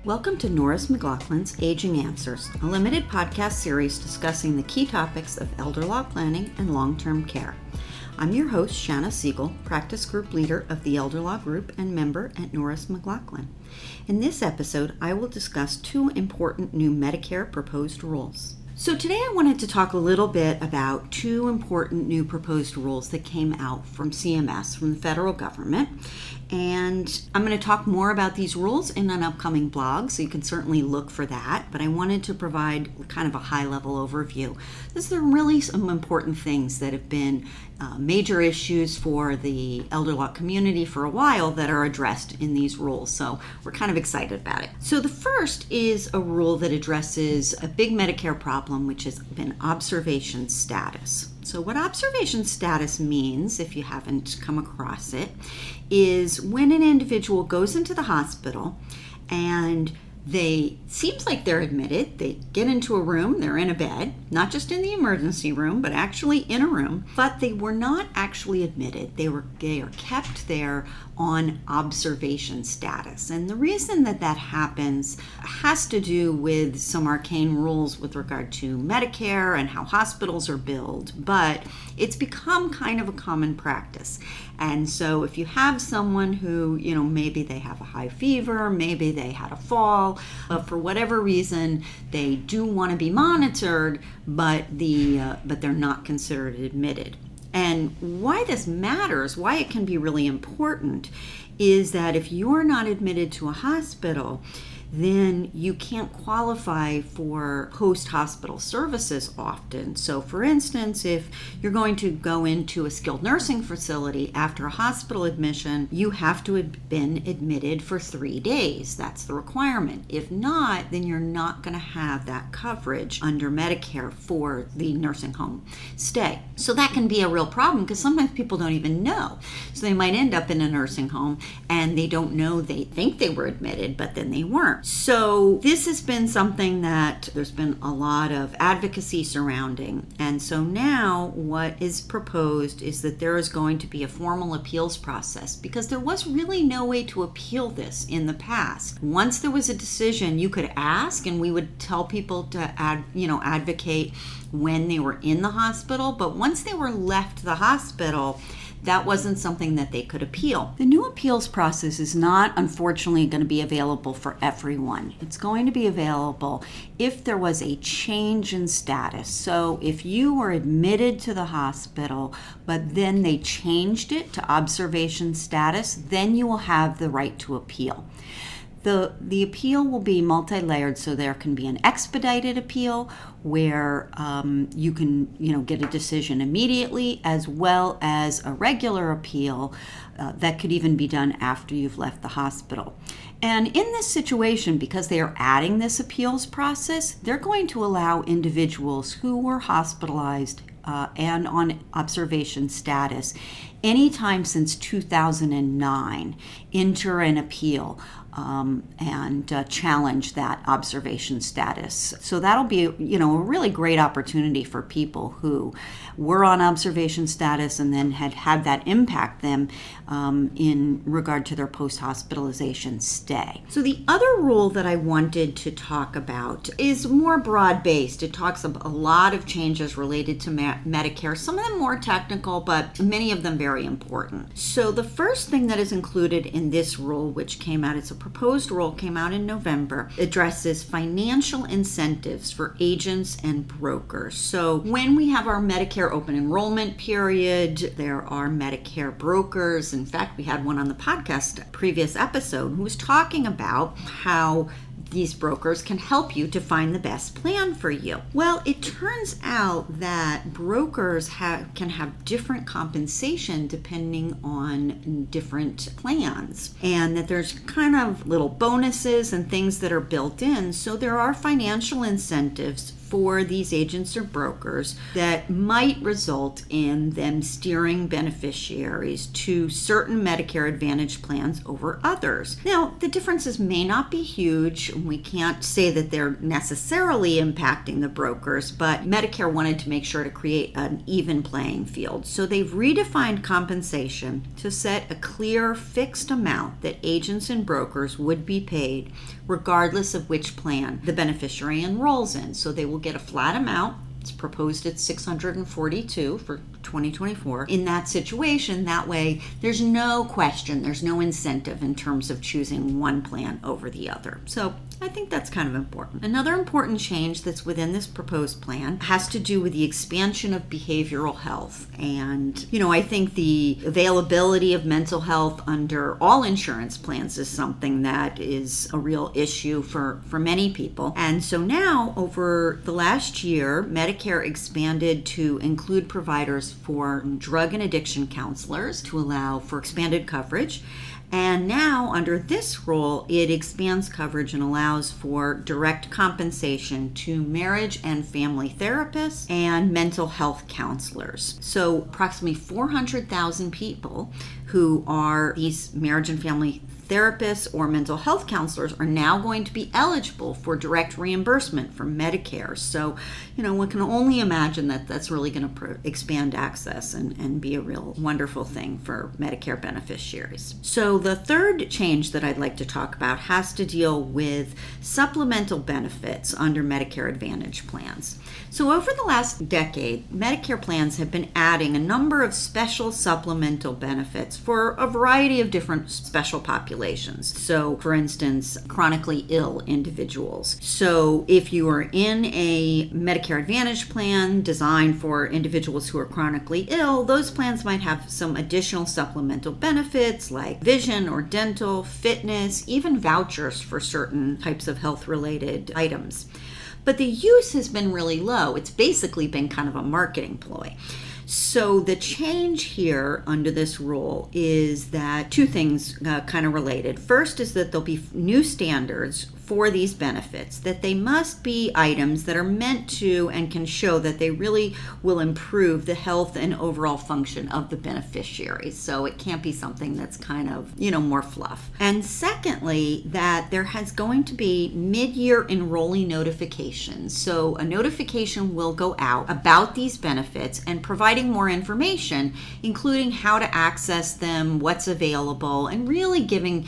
Welcome to Norris McLaughlin's Aging Answers, a limited podcast series discussing the key topics of elder law planning and long-term care. I'm your host, Shana Siegel, practice group leader of the Elder Law Group and member at Norris McLaughlin. In this episode, I will discuss two important new Medicare proposed rules. So today I wanted to talk a little bit about two important new proposed rules that came out from CMS, from the federal government. And I'm going to talk more about these rules in an upcoming blog, so you can certainly look for that. But I wanted to provide kind of a high-level overview. These are really some important things that have been major issues for the elder law community for a while that are addressed in these rules. So we're kind of excited about it. So the first is a rule that addresses a big Medicare problem, which has been observation status. So what observation status means, if you haven't come across it, is when an individual goes into the hospital and seems like they're admitted, they get into a room, they're in a bed, not just in the emergency room, but actually in a room, but they were not actually admitted. They are kept there on observation status. And the reason that happens has to do with some arcane rules with regard to Medicare and how hospitals are billed, but it's become kind of a common practice. And so if you have someone who, maybe they have a high fever, maybe they had a fall, for whatever reason, they do want to be monitored, but they're not considered admitted. And why this matters, why it can be really important, is that if you're not admitted to a hospital, then you can't qualify for post-hospital services often. So for instance, if you're going to go into a skilled nursing facility after a hospital admission, you have to have been admitted for 3 days. That's the requirement. If not, then you're not going to have that coverage under Medicare for the nursing home stay. So that can be a real problem because sometimes people don't even know. So they might end up in a nursing home and they don't know, they think they were admitted, but then they weren't. So this has been something that there's been a lot of advocacy surrounding. And so now what is proposed is that there is going to be a formal appeals process because there was really no way to appeal this in the past. Once there was a decision, you could ask and we would tell people to advocate when they were in the hospital. But once they were left the hospital, that wasn't something that they could appeal. The new appeals process is not, unfortunately, going to be available for everyone. It's going to be available if there was a change in status. So if you were admitted to the hospital, but then they changed it to observation status, then you will have the right to appeal. The appeal will be multi-layered, so there can be an expedited appeal where you can get a decision immediately, as well as a regular appeal that could even be done after you've left the hospital. And in this situation, because they are adding this appeals process, they're going to allow individuals who were hospitalized and on observation status anytime since 2009 enter an appeal and challenge that observation status. So that'll be a really great opportunity for people who were on observation status and then had that impact them in regard to their post-hospitalization stay. So the other rule that I wanted to talk about is more broad-based. It talks about a lot of changes related to Medicare, some of them more technical, but many of them very important. So the first thing that is included in this rule, which came out, it's a proposed rule, came out in November, addresses financial incentives for agents and brokers. So when we have our Medicare open enrollment period, there are Medicare brokers. In fact, we had one on the podcast previous episode who was talking about how these brokers can help you to find the best plan for you. Well, it turns out that brokers can have different compensation depending on different plans, and that there's kind of little bonuses and things that are built in. So there are financial incentives for these agents or brokers that might result in them steering beneficiaries to certain Medicare Advantage plans over others. Now, the differences may not be huge. We can't say that they're necessarily impacting the brokers, but Medicare wanted to make sure to create an even playing field. So they've redefined compensation to set a clear fixed amount that agents and brokers would be paid regardless of which plan the beneficiary enrolls in. So they will get a flat amount. It's proposed at $642 for 2024. In that situation, that way, there's no question, there's no incentive in terms of choosing one plan over the other. So I think that's kind of important. Another important change that's within this proposed plan has to do with the expansion of behavioral health. And, I think the availability of mental health under all insurance plans is something that is a real issue for many people. And so now, over the last year, Medicare expanded to include providers for drug and addiction counselors to allow for expanded coverage. And now, under this rule, it expands coverage and allows for direct compensation to marriage and family therapists and mental health counselors. So approximately 400,000 people who are these marriage and family therapists or mental health counselors are now going to be eligible for direct reimbursement from Medicare. So, one can only imagine that that's really going to expand access and be a real wonderful thing for Medicare beneficiaries. So the third change that I'd like to talk about has to deal with supplemental benefits under Medicare Advantage plans. So over the last decade, Medicare plans have been adding a number of special supplemental benefits for a variety of different special populations. So, for instance, chronically ill individuals. So if you are in a Medicare Advantage plan designed for individuals who are chronically ill, those plans might have some additional supplemental benefits like vision or dental, fitness, even vouchers for certain types of health-related items. But the use has been really low. It's basically been kind of a marketing ploy. So the change here under this rule is that two things kind of related. First is that there'll be new standards for these benefits, that they must be items that are meant to and can show that they really will improve the health and overall function of the beneficiary. So it can't be something that's kind of, more fluff. And secondly, that there has going to be mid-year enrollee notifications. So a notification will go out about these benefits and providing more information, including how to access them, what's available, and really giving,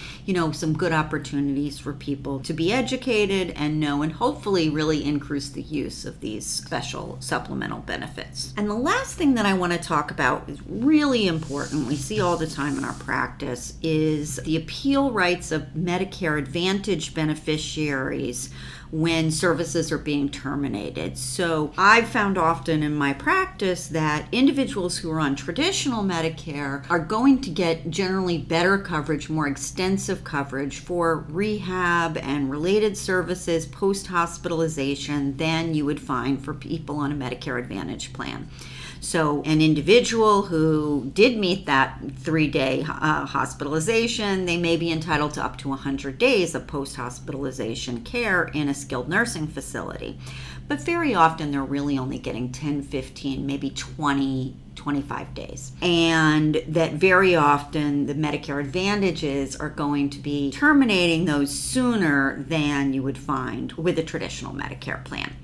some good opportunities for people to be educated and know and hopefully really increase the use of these special supplemental benefits. And the last thing that I want to talk about is really important, we see all the time in our practice, is the appeal rights of Medicare Advantage beneficiaries when services are being terminated. So I've found often in my practice that individuals who are on traditional Medicare are going to get generally better coverage, more extensive coverage for rehab and related services post-hospitalization than you would find for people on a Medicare Advantage plan. So an individual who did meet that 3-day hospitalization, they may be entitled to up to 100 days of post-hospitalization care in a skilled nursing facility. But very often they're really only getting 10, 15, maybe 20, 25 days. And that very often the Medicare Advantages are going to be terminating those sooner than you would find with a traditional Medicare plan.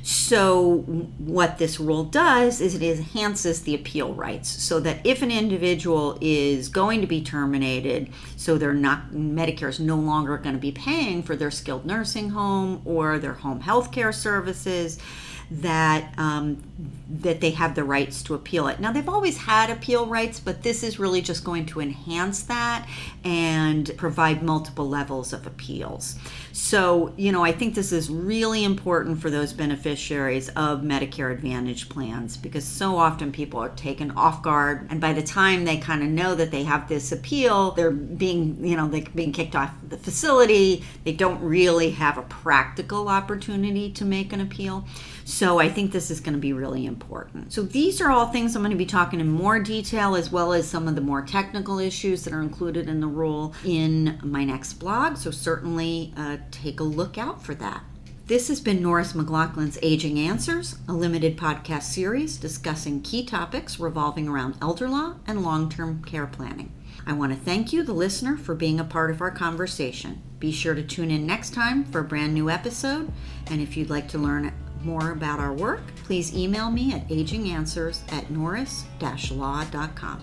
So what this rule does is it enhances the appeal rights so that if an individual is going to be terminated, so Medicare is no longer going to be paying for their skilled nursing home or their home health care services, that they have the rights to appeal it. Now, they've always had appeal rights, but this is really just going to enhance that and provide multiple levels of appeals. So, I think this is really important for those beneficiaries of Medicare Advantage plans because so often people are taken off guard, and by the time they kind of know that they have this appeal, they're being kicked off the facility. They don't really have a practical opportunity to make an appeal. So I think this is going to be really important. So these are all things I'm going to be talking in more detail, as well as some of the more technical issues that are included in the rule in my next blog. So certainly take a look out for that. This has been Norris McLaughlin's Aging Answers, a limited podcast series discussing key topics revolving around elder law and long-term care planning. I want to thank you, the listener, for being a part of our conversation. Be sure to tune in next time for a brand new episode, and if you'd like to learn more about our work, please email me at aginganswers@norris-law.com.